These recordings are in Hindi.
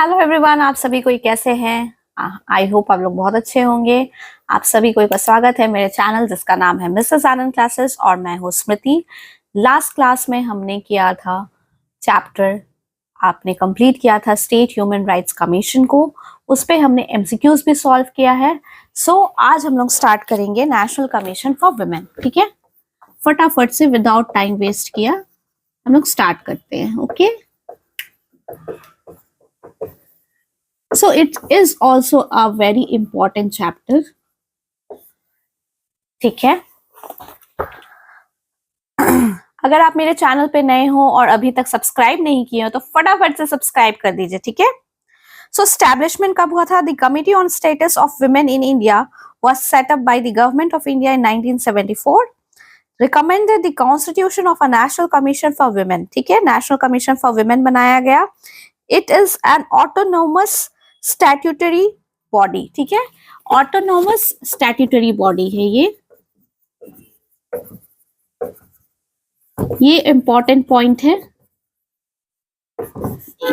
हेलो एवरीवन, आप सभी कोई कैसे हैं? आई होप आप लोग बहुत अच्छे होंगे। आप सभी को का स्वागत है मेरे चैनल जिसका नाम है मिसेस आनंद क्लासेस और मैं हूँ स्मृति। लास्ट क्लास में हमने किया था चैप्टर, आपने कंप्लीट किया था स्टेट ह्यूमन राइट्स कमीशन को। उस पे हमने एमसीक्यूज भी सॉल्व किया है। सो आज हम लोग स्टार्ट करेंगे नेशनल कमीशन फॉर वुमेन। ठीक है, फटाफट से विदाउट टाइम वेस्ट किया हम लोग स्टार्ट करते हैं। Okay, so it is also a very important chapter. ठीक है, अगर आप मेरे चैनल पे नए हो और अभी तक सब्सक्राइब नहीं किए हो तो फटाफट से सब्सक्राइब कर दीजिए। ठीक है, सो एस्टैब्लिशमेंट कब हुआ था? The committee on status of women in India was set up by the government of India in 1974, recommended the constitution of a national commission for women. ठीक है, नेशनल कमीशन फॉर वुमेन बनाया गया। It is an autonomous statutory body. ठीक है, ऑटोनोमस स्टैट्यूटरी बॉडी है ये इंपॉर्टेंट पॉइंट है,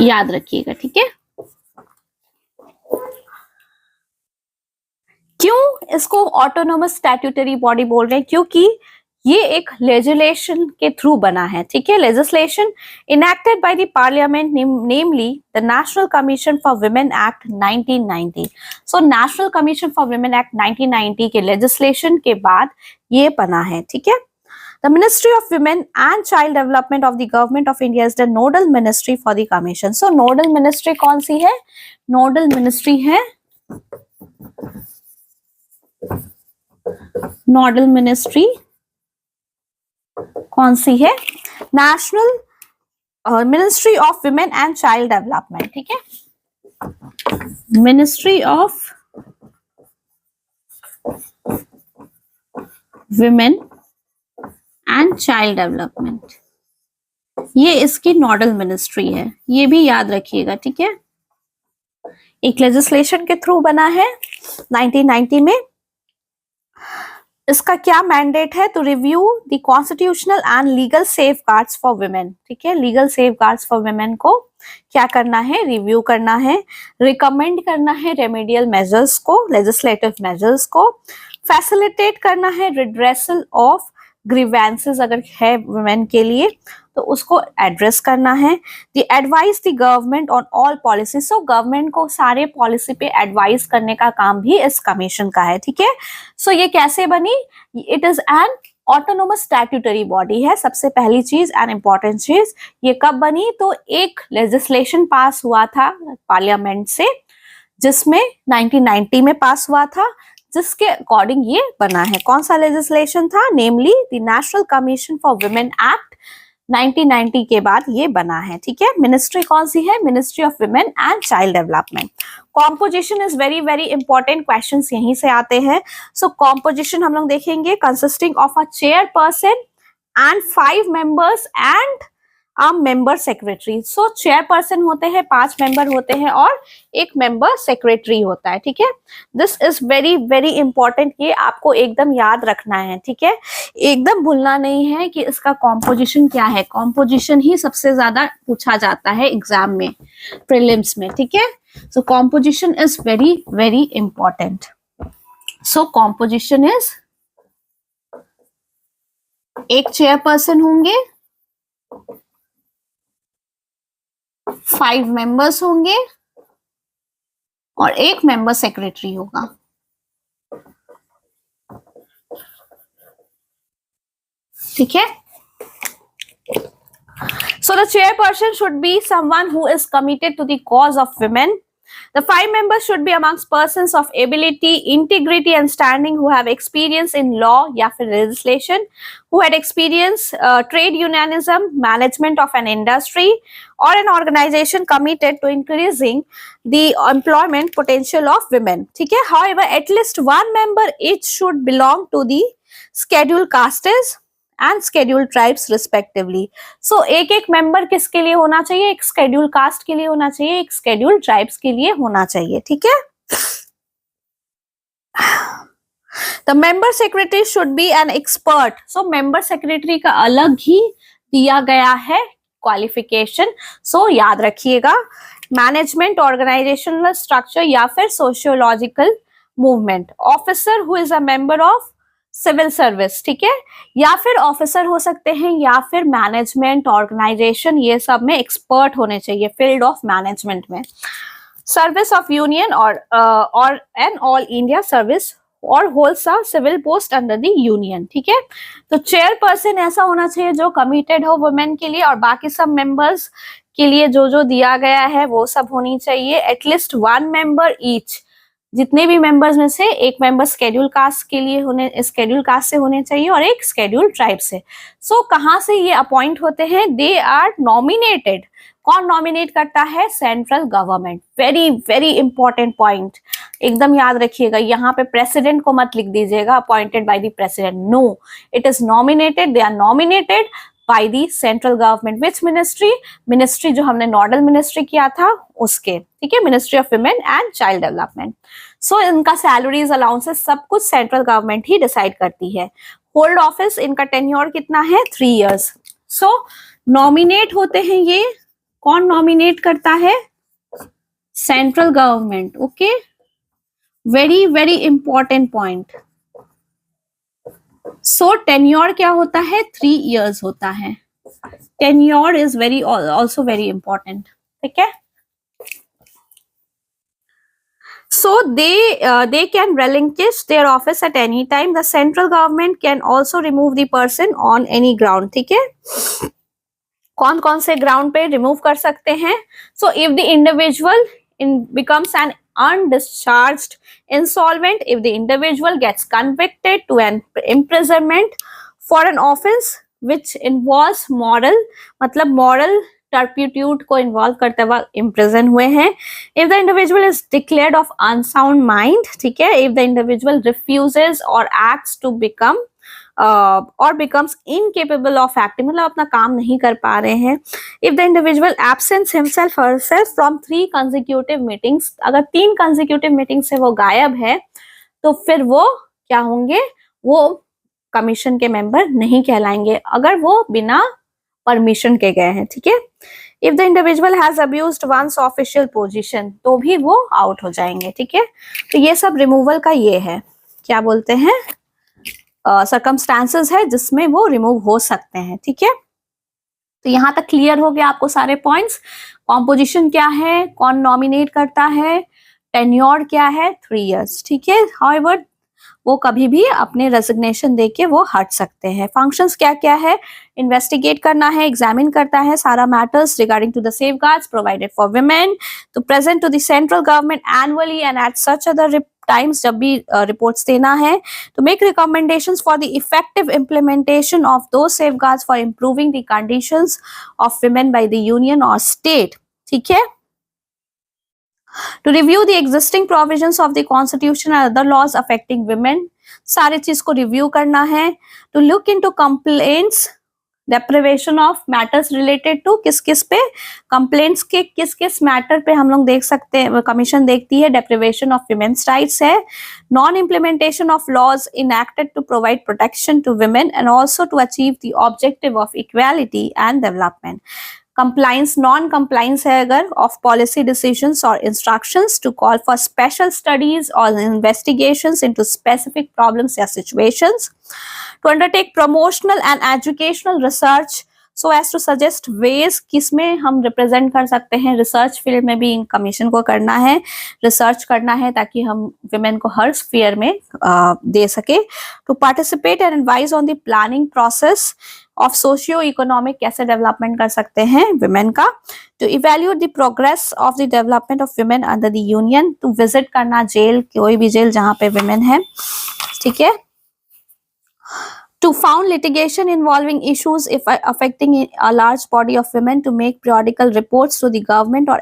याद रखिएगा। ठीक है, क्यों इसको ऑटोनोमस स्टैट्यूटरी बॉडी बोल रहे हैं? क्योंकि ये एक लेजिस्लेशन के थ्रू बना है। ठीक है, legislation enacted by the parliament, namely the national commission for women act 1990। So national commission for women act 1990 के लेजिस्लेशन के बाद ये बना है। ठीक है, the ministry of women and child development of the government of India is the nodal ministry for the commission. So nodal ministry कौन सी है? नोडल मिनिस्ट्री है, नोडल मिनिस्ट्री कौन सी है? National ministry of women and child development. ठीक है, ministry of women and child development, ये इसकी नोडल मिनिस्ट्री है, ये भी याद रखिएगा। ठीक है, एक लेजिस्लेशन के थ्रू बना है 1990 में। इसका क्या मैंडेट है? To review the constitutional and legal safeguards for women. ठीक है, लीगल सेफगार्ड्स फॉर वुमेन को क्या करना है? रिव्यू करना है, रिकमेंड करना है रेमेडियल मेजर्स को, लेजिस्लेटिव मेजर्स को, फैसिलिटेट करना है रिड्रेसल ऑफ ग्रीवेंसेस अगर है वुमेन के लिए तो उसको एड्रेस करना है। The advice the government on all policy, so government को सारे पॉलिसी पे एडवाइस करने का काम भी इस कमीशन का है। ठीक है, सो ये कैसे बनी? It is an autonomous statutory body है। सबसे पहली चीज एंड इंपॉर्टेंट चीज, ये कब बनी? तो एक लेजिस्लेशन पास हुआ था पार्लियामेंट से, जिसमें 1990 में पास हुआ था, जिसके अकॉर्डिंग ये बना है। कौन सा लेजिस्लेशन था? Namely the national commission for women act 1990 के बाद ये बना है। ठीक है, मिनिस्ट्री कौन सी है? Ministry of women and child development. Composition is very very important, questions यहीं से आते हैं। सो कॉम्पोजिशन हम लोग देखेंगे, consisting of a chairperson and 5 members and a member secretary. So chairperson होते हैं, 5 मेंबर होते हैं और एक मेंबर सेक्रेटरी होता है। ठीक है, this is very very important, ये आपको एकदम याद रखना है। ठीक है, एकदम भूलना नहीं है कि इसका कॉम्पोजिशन क्या है। कॉम्पोजिशन ही सबसे ज्यादा पूछा जाता है एग्जाम में, प्रीलिम्स में। ठीक है, so composition is very very important. So composition is, एक चेयरपर्सन होंगे, 5 मेंबर्स होंगे और एक मेंबर सेक्रेटरी होगा। ठीक है, so the chairperson should be someone who is committed to the cause of women. The 5 members should be amongst persons of ability, integrity and standing who have experience in law या फिर legislation, who had experience trade unionism, management of an industry or an organization committed to increasing the employment potential of women. ठीक है, however at least 1 member each should belong to the scheduled castes and scheduled tribes respectively. So एक एक मेंबर किसके लिए होना चाहिए? एक scheduled caste के लिए होना चाहिए, एक scheduled tribes के लिए होना चाहिए। ठीक है, the member secretary should be an expert. So member secretary का अलग ही दिया गया है क्वालिफिकेशन। सो याद रखिएगा, मैनेजमेंट, ऑर्गेनाइजेशनल स्ट्रक्चर या फिर sociological movement. Officer who is a member of civil service, ठीक है, या फिर ऑफिसर हो सकते हैं या फिर मैनेजमेंट, ऑर्गेनाइजेशन, ये सब में एक्सपर्ट होने चाहिए फील्ड ऑफ मैनेजमेंट में। सर्विस ऑफ यूनियन और एन ऑल इंडिया सर्विस और holds a civil post under the union, ठीक है। तो चेयरपर्सन ऐसा होना चाहिए जो कमिटेड हो वुमेन के लिए, और बाकी सब मेंबर्स के लिए जो जो दिया गया है वो सब होनी चाहिए। एटलीस्ट 1 मेंबर ईच, जितने भी मेंबर्स में से एक मेंबर स्केड्यूल कास्ट के लिए होने, स्केड्यूल कास्ट से होने चाहिए और एक स्केड्यूल ट्राइब से। सो कहाँ से ये अपॉइंट होते हैं? They are nominated. कौन नॉमिनेट करता है? Central government. Very very important point, एकदम याद रखिएगा। यहाँ पे प्रेसिडेंट को मत लिख दीजिएगा appointed by the president, no, it is nominated, they are nominated by the central government. Which ministry? Ministry जो हमने नोडल मिनिस्ट्री किया था उसके, ठीक है, ministry of women and child development. So इनका सैलरीज, अलाउंसेस सब कुछ सेंट्रल गवर्नमेंट ही डिसाइड करती है। होल्ड ऑफिस, इनका टेन्योर कितना है? 3 years। सो नॉमिनेट होते हैं ये, कौन नॉमिनेट करता है? Central government. Okay, very very important point. So tenure क्या होता है? 3 years होता है। Tenure is very also very important, ठीक है। So they can relinquish their office at any time. The central government can also remove the person on any ground, ठीक है। कौन कौन से ग्राउंड पे रिमूव कर सकते हैं? So if the individual becomes an undischarged insolvent, if the individual gets convicted to an imprisonment for an offense which involves moral, मतलब moral turpitude को इन्वॉल्व करते हुए इम्प्रिजन हुए हैं। If the individual is declared of unsound mind, ठीक है, इफ द इंडिविजुअल रिफ्यूजेस और एक्ट्स टू बिकम और बिकम्स इनकेपेबल ऑफ एक्टिंग, मतलब अपना काम नहीं कर पा रहे हैं। If the individual absence himself herself from 3 consecutive meetings, अगर 3 कंसेक्यूटिव मीटिंग से वो गायब है तो फिर वो क्या होंगे? वो कमीशन के मेंबर नहीं कहलाएंगे अगर वो बिना परमिशन के गए हैं, ठीक है। If the individual has abused once official position, तो भी वो आउट हो जाएंगे, ठीक है। तो ये सब रिमूवल का ये है, क्या बोलते हैं, सर्कमस्टांसेस है जिसमें वो रिमूव हो सकते हैं, ठीक है। तो यहाँ तक क्लियर हो गया आपको सारे पॉइंट्स। कॉम्पोजिशन क्या है, कौन नॉमिनेट करता है, टेन्योर क्या है, 3 years, ठीक है। हाउएवर वो कभी भी अपने रेजिग्नेशन देके वो हट सकते हैं। फंक्शंस क्या क्या है? इन्वेस्टिगेट करना है, एग्जामिन करता है सारा matters regarding to the safeguards provided for women, to present to the central government annually and at such other times, जब भी रिपोर्ट्स देना है, to make recommendations for the effective implementation of those safeguards for improving the conditions of women by the union or state, ठीक है। To review the existing provisions of the constitution and other laws affecting women, सारे चीज को रिव्यू करना है। To look into complaints, deprivation of matters related to, किस किस पे complaints के किस किस मैटर पे हम लोग देख सकते हैं, कमीशन देखती है। deprivation of women's rights है, non implementation of laws enacted to provide protection to women and also to achieve the objective of equality and development. Compliance, non compliance है अगर ऑफ पॉलिसी डिसीजंस और instructions, to call for special studies और इन्वेस्टिगेशंस इनटू स्पेसिफिक प्रॉब्लम्स या situations, to undertake promotional and educational research so as to suggest ways किसमें हम रिप्रेजेंट कर सकते हैं। रिसर्च फील्ड में भी कमीशन को करना है, रिसर्च करना है ताकि हम विमेन को हर स्फीयर में दे सके। To participate and advise on the planning process of socio economic, कैसे डेवलपमेंट कर सकते हैं विमेन का। To evaluate the progress of the development of women under the union, to visit करना जेल, कोई भी जेल जहाँ पे विमेन है, ठीक है। To found litigation involving issues if affecting a large body of women, to make periodical reports to the government or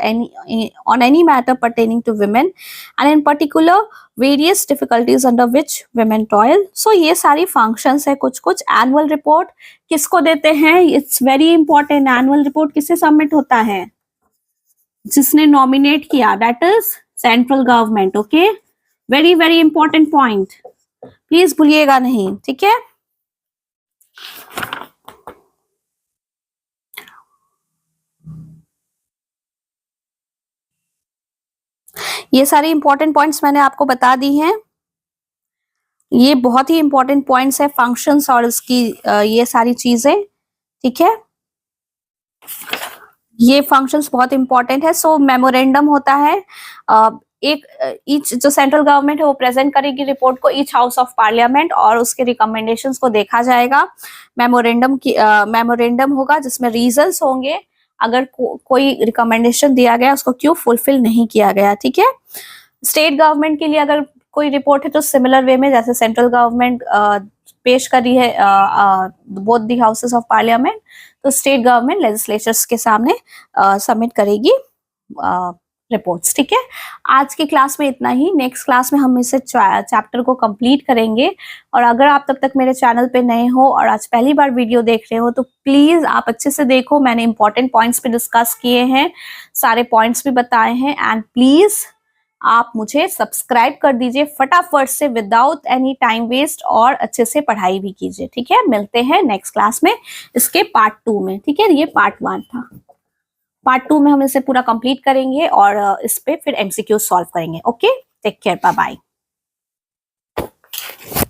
on any matter pertaining to women and in particular various difficulties under which women toil. So ये सारी functions है कुछ कुछ। annual report किसको देते हैं? It's very important। annual report किससे submit होता है? जिसने nominate किया, that is central government। okay, very very important point, please भूलिएगा नहीं, ठीक है। ये सारी इंपॉर्टेंट पॉइंट्स मैंने आपको बता दी हैं। ये बहुत ही इंपॉर्टेंट पॉइंट्स है, फंक्शंस और इसकी ये सारी चीजें, ठीक है। ये फंक्शंस बहुत इंपॉर्टेंट है। सो मेमोरेंडम होता है, एक ईच जो सेंट्रल गवर्नमेंट है वो प्रेजेंट करेगी रिपोर्ट को ईच हाउस ऑफ पार्लियामेंट और उसके रिकमेंडेशंस को देखा जाएगा। मेमोरेंडम होगा जिसमें रीजंस होंगे अगर कोई रिकमेंडेशन दिया गया उसको क्यों फुलफिल नहीं किया गया, ठीक है। स्टेट गवर्नमेंट के लिए अगर कोई रिपोर्ट है तो सिमिलर वे में जैसे सेंट्रल गवर्नमेंट पेश कर रही है both the houses of parliament, तो स्टेट गवर्नमेंट लेजिस्लेचर्स के सामने सबमिट करेगी रिपोर्ट्स, ठीक है। आज की क्लास में इतना ही। नेक्स्ट क्लास में हम इसे चैप्टर को कंप्लीट करेंगे। और अगर आप तब तक मेरे चैनल पे नए हो और आज पहली बार वीडियो देख रहे हो तो प्लीज आप अच्छे से देखो। मैंने इंपॉर्टेंट पॉइंट्स पे डिस्कस किए हैं, सारे पॉइंट्स भी बताए हैं। एंड प्लीज आप मुझे सब्सक्राइब कर दीजिए फटाफट से विदाउट एनी टाइम वेस्ट, और अच्छे से पढ़ाई भी कीजिए, ठीक है। मिलते हैं नेक्स्ट क्लास में इसके पार्ट 2 में, ठीक है। ये पार्ट 1 था। पार्ट 2 में हम इसे पूरा कंप्लीट करेंगे और इस पे फिर एमसीक्यू सॉल्व करेंगे। Okay, take care, bye bye.